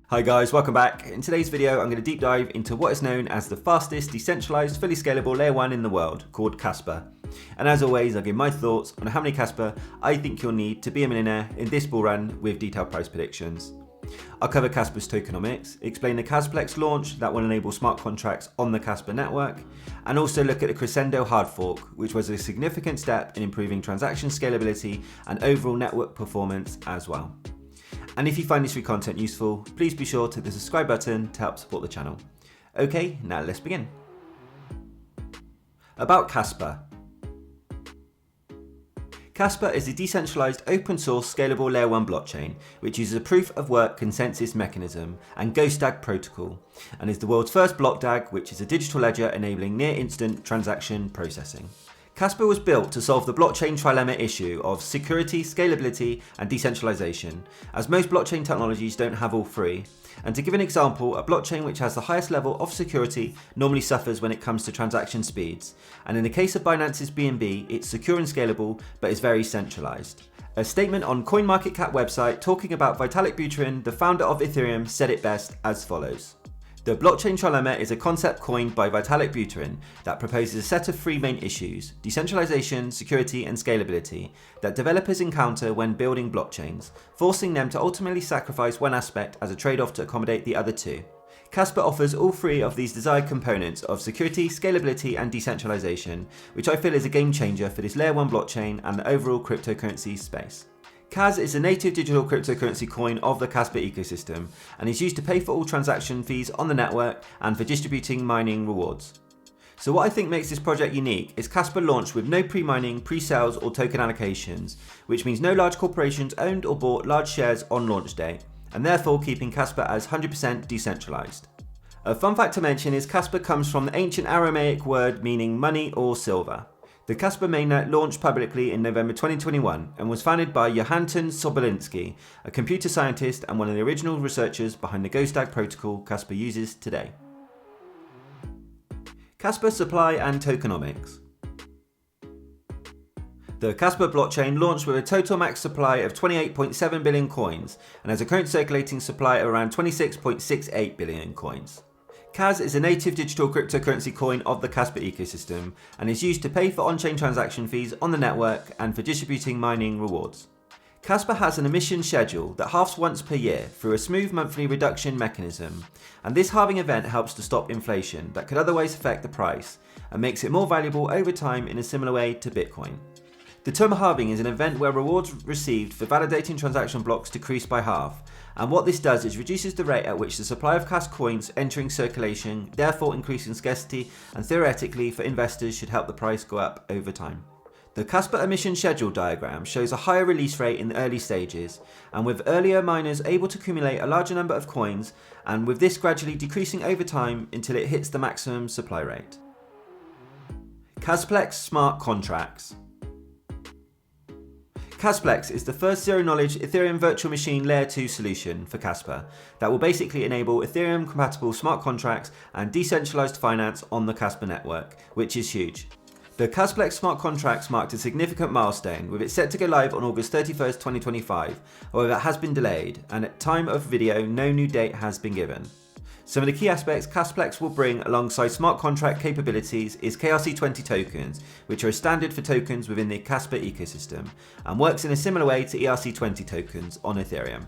Hi guys, welcome back. In today's video, I'm going to deep dive into what is known as the fastest decentralized, fully scalable layer 1 in the world, called Kaspa. And as always, I'll give my thoughts on how many Kaspa I think you'll need to be a millionaire in this bull run with detailed price predictions. I'll cover Kaspa's tokenomics, explain the Kasplex launch that will enable smart contracts on the Kaspa network, and also look at the Crescendo Hard fork, which was a significant step in improving transaction scalability and overall network performance as well. And if you find this free content useful, please be sure to hit the subscribe button to help support the channel. Okay, now let's begin. About Kaspa. Kaspa is a decentralized, open source, scalable layer 1 blockchain, which uses a proof of work consensus mechanism and GhostDAG protocol, and is the world's first blockDAG, which is a digital ledger enabling near instant transaction processing. Kaspa was built to solve the blockchain trilemma issue of security, scalability, and decentralization, as most blockchain technologies don't have all three. And to give an example, a blockchain which has the highest level of security normally suffers when it comes to transaction speeds. And in the case of Binance's BNB, it's secure and scalable, but is very centralized. A statement on CoinMarketCap website talking about Vitalik Buterin, the founder of Ethereum, said it best as follows. The blockchain trilemma is a concept coined by Vitalik Buterin that proposes a set of three main issues: decentralization, security, and scalability, that developers encounter when building blockchains, forcing them to ultimately sacrifice one aspect as a trade-off to accommodate the other two. Kaspa offers all three of these desired components of security, scalability, and decentralization, which I feel is a game changer for this layer 1 blockchain and the overall cryptocurrency space. Kas is a native digital cryptocurrency coin of the Kaspa ecosystem and is used to pay for all transaction fees on the network and for distributing mining rewards. So what I think makes this project unique is Kaspa launched with no pre-mining, pre-sales or token allocations, which means no large corporations owned or bought large shares on launch day, and therefore keeping Kaspa as 100% decentralized. A fun fact to mention is Kaspa comes from the ancient Aramaic word meaning money or silver. The Kaspa mainnet launched publicly in November 2021 and was founded by Johanton Sobolinski, a computer scientist and one of the original researchers behind the GhostDAG protocol Kaspa uses today. Kaspa supply and tokenomics. The Kaspa blockchain launched with a total max supply of 28.7 billion coins and has a current circulating supply of around 26.68 billion coins. Kas is a native digital cryptocurrency coin of the Kaspa ecosystem and is used to pay for on-chain transaction fees on the network and for distributing mining rewards. Kaspa has an emission schedule that halves once per year through a smooth monthly reduction mechanism, and this halving event helps to stop inflation that could otherwise affect the price and makes it more valuable over time in a similar way to Bitcoin. The term halving is an event where rewards received for validating transaction blocks decrease by half, and what this does is reduces the rate at which the supply of Kas coins entering circulation, therefore increasing scarcity, and theoretically for investors should help the price go up over time. The Kaspa emission schedule diagram shows a higher release rate in the early stages, and with earlier miners able to accumulate a larger number of coins, and with this gradually decreasing over time until it hits the maximum supply rate. Kasplex smart contracts. Kasplex is the first zero-knowledge Ethereum virtual machine layer 2 solution for Kaspa that will basically enable Ethereum-compatible smart contracts and decentralized finance on the Kaspa network, which is huge. The Kasplex smart contracts marked a significant milestone, with it set to go live on August 31st, 2025, however it has been delayed, and at time of video no new date has been given. Some of the key aspects Kasplex will bring alongside smart contract capabilities is KRC20 tokens, which are a standard for tokens within the Kaspa ecosystem, and works in a similar way to ERC20 tokens on Ethereum.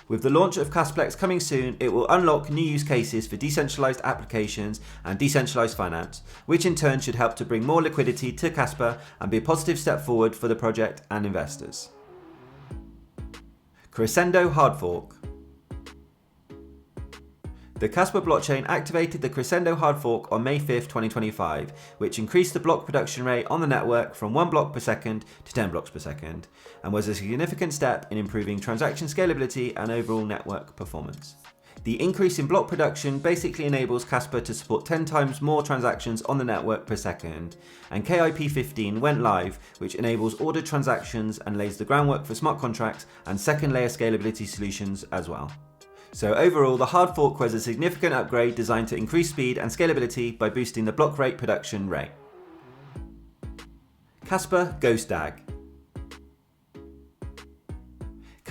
With the launch of Kasplex coming soon, it will unlock new use cases for decentralized applications and decentralized finance, which in turn should help to bring more liquidity to Kaspa and be a positive step forward for the project and investors. Crescendo Hard fork. The Kaspa blockchain activated the Crescendo Hard fork on May 5th, 2025, which increased the block production rate on the network from 1 block per second to 10 blocks per second, and was a significant step in improving transaction scalability and overall network performance. The increase in block production basically enables Kaspa to support 10 times more transactions on the network per second, and KIP15 went live, which enables ordered transactions and lays the groundwork for smart contracts and second layer scalability solutions as well. So overall, the hard fork was a significant upgrade designed to increase speed and scalability by boosting the block rate production rate. Kaspa GhostDAG.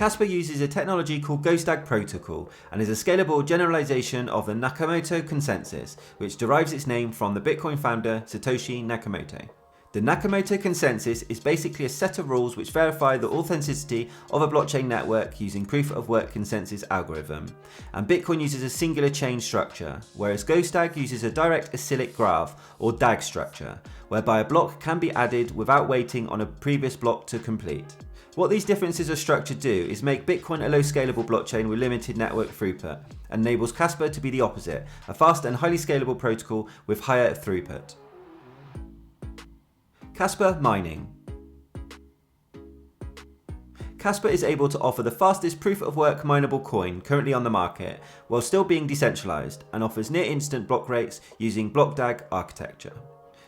Kaspa uses a technology called GhostDAG protocol and is a scalable generalization of the Nakamoto consensus, which derives its name from the Bitcoin founder Satoshi Nakamoto. The Nakamoto consensus is basically a set of rules which verify the authenticity of a blockchain network using proof of work consensus algorithm, and Bitcoin uses a singular chain structure, whereas GhostDAG uses a direct acyclic graph or DAG structure, whereby a block can be added without waiting on a previous block to complete. What these differences of structure do is make Bitcoin a low scalable blockchain with limited network throughput, and enables Kaspa to be the opposite, a fast and highly scalable protocol with higher throughput. Kaspa Mining. Kaspa is able to offer the fastest proof-of-work mineable coin currently on the market, while still being decentralized, and offers near-instant block rates using blockDAG architecture.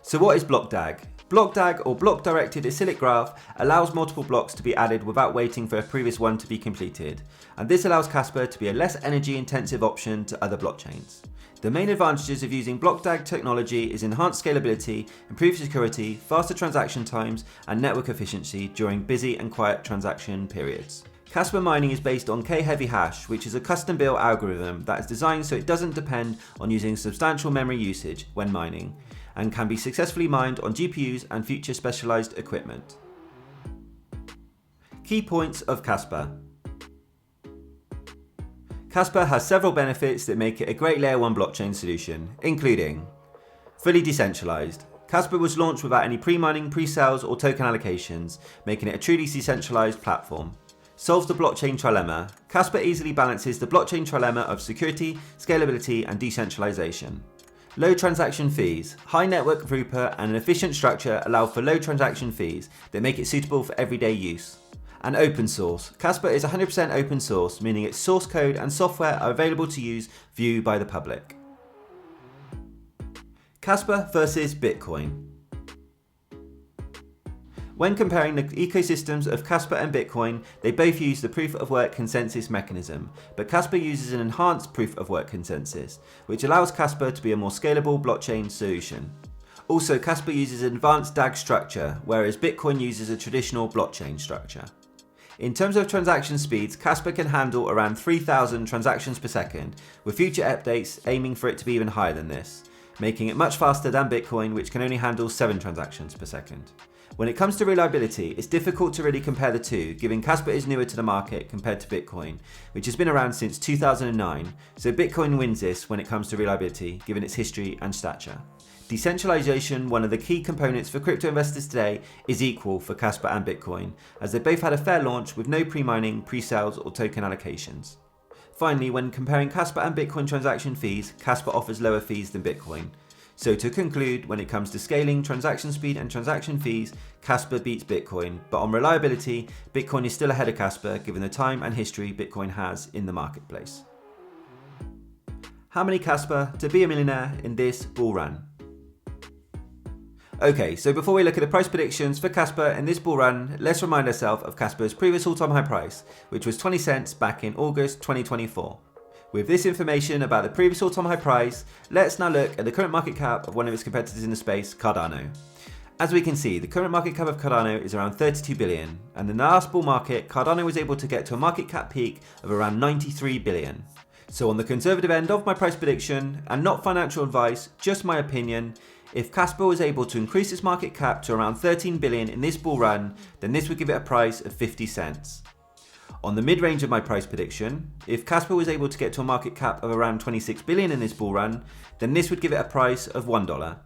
So what is blockDAG? BlockDAG, or block-directed acyclic graph, allows multiple blocks to be added without waiting for a previous one to be completed, and this allows Kaspa to be a less energy-intensive option to other blockchains. The main advantages of using blockDAG technology is enhanced scalability, improved security, faster transaction times, and network efficiency during busy and quiet transaction periods. Kaspa Mining is based on K-heavy hash, which is a custom-built algorithm that is designed so it doesn't depend on using substantial memory usage when mining, and can be successfully mined on GPUs and future specialized equipment. Key points of Kaspa. Kaspa has several benefits that make it a great Layer 1 blockchain solution, including fully decentralized. Kaspa was launched without any pre-mining, pre-sales or token allocations, making it a truly decentralized platform. Solves the blockchain trilemma. Kaspa easily balances the blockchain trilemma of security, scalability and decentralization. Low transaction fees. High network throughput and an efficient structure allow for low transaction fees that make it suitable for everyday use. And open source. Kaspa is 100% open source, meaning its source code and software are available to use, view by the public. Kaspa versus Bitcoin. When comparing the ecosystems of Kaspa and Bitcoin, they both use the proof of work consensus mechanism, but Kaspa uses an enhanced proof of work consensus, which allows Kaspa to be a more scalable blockchain solution. Also, Kaspa uses an advanced DAG structure, whereas Bitcoin uses a traditional blockchain structure. In terms of transaction speeds, Kaspa can handle around 3,000 transactions per second, with future updates aiming for it to be even higher than this, making it much faster than Bitcoin, which can only handle 7 transactions per second. When it comes to reliability, it's difficult to really compare the two, given Kaspa is newer to the market compared to Bitcoin, which has been around since 2009, so Bitcoin wins this when it comes to reliability, given its history and stature. Decentralization, one of the key components for crypto investors today, is equal for Kaspa and Bitcoin, as they both had a fair launch with no pre-mining, pre-sales or token allocations. Finally, when comparing Kaspa and Bitcoin transaction fees, Kaspa offers lower fees than Bitcoin. So to conclude, when it comes to scaling, transaction speed and transaction fees, Kaspa beats Bitcoin, but on reliability, Bitcoin is still ahead of Kaspa given the time and history Bitcoin has in the marketplace. How many Kaspa to be a millionaire in this bull run? Okay, so before we look at the price predictions for Kaspa in this bull run, let's remind ourselves of Kaspa's previous all-time high price, which was 20 cents back in August 2024. With this information about the previous all-time high price, let's now look at the current market cap of one of its competitors in the space, Cardano. As we can see, the current market cap of Cardano is around 32 billion, and in the last bull market, Cardano was able to get to a market cap peak of around 93 billion. So on the conservative end of my price prediction, and not financial advice, just my opinion, if Kaspa was able to increase its market cap to around 13 billion in this bull run, then this would give it a price of 50 cents. On the mid-range of my price prediction, if Kaspa was able to get to a market cap of around 26 billion in this bull run, then this would give it a price of $1.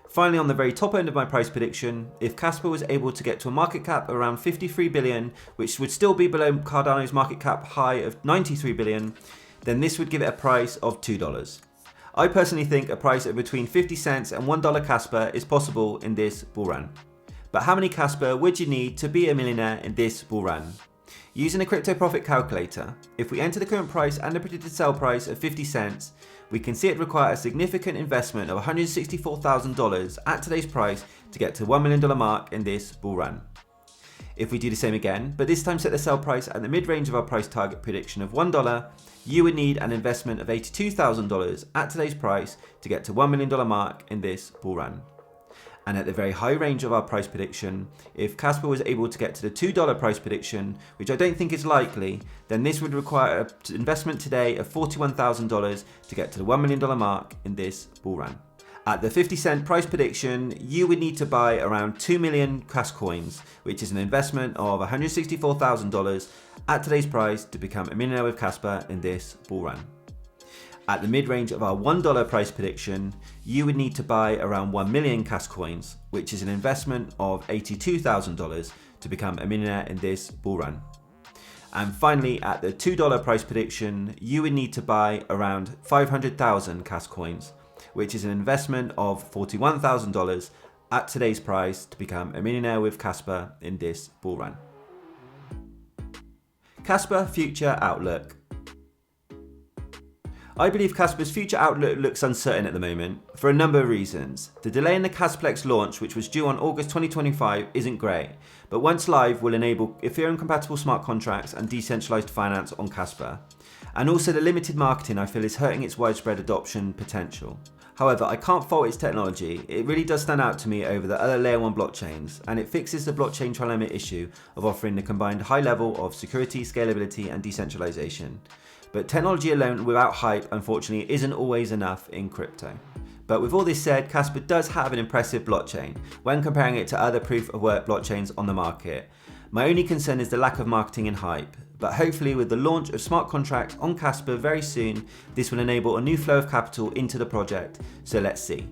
Finally, on the very top end of my price prediction, if Kaspa was able to get to a market cap of around 53 billion, which would still be below Cardano's market cap high of 93 billion, then this would give it a price of $2. I personally think a price of between 50 cents and $1 Kaspa is possible in this bull run. But how many Kaspa would you need to be a millionaire in this bull run? Using a crypto profit calculator, if we enter the current price and the predicted sell price of 50 cents, we can see it require a significant investment of $164,000 at today's price to get to $1 million mark in this bull run. If we do the same again, but this time set the sell price at the mid-range of our price target prediction of $1, you would need an investment of $82,000 at today's price to get to $1 million mark in this bull run. And at the very high range of our price prediction, if Kaspa was able to get to the $2 price prediction, which I don't think is likely, then this would require an investment today of $41,000 to get to the $1 million mark in this bull run. At the 50-cent price prediction, you would need to buy around 2 million Kas coins, which is an investment of $164,000 at today's price to become a millionaire with Kaspa in this bull run. At the mid-range of our $1 price prediction, you would need to buy around 1 million Kas coins, which is an investment of $82,000 to become a millionaire in this bull run. And finally, at the $2 price prediction, you would need to buy around 500,000 Kas coins, which is an investment of $41,000 at today's price to become a millionaire with Kaspa in this bull run. Kaspa Future Outlook. I believe Kaspa's future outlook looks uncertain at the moment for a number of reasons. The delay in the Kasplex launch, which was due on August 2025, isn't great, but once live will enable Ethereum-compatible smart contracts and decentralized finance on Kaspa. And also the limited marketing I feel is hurting its widespread adoption potential. However, I can't fault its technology. It really does stand out to me over the other layer 1 blockchains, and it fixes the blockchain trilemma issue of offering the combined high level of security, scalability and decentralization. But technology alone without hype, unfortunately, isn't always enough in crypto. But with all this said, Kaspa does have an impressive blockchain when comparing it to other proof of work blockchains on the market. My only concern is the lack of marketing and hype, but hopefully with the launch of smart contracts on Kaspa very soon, this will enable a new flow of capital into the project, so let's see.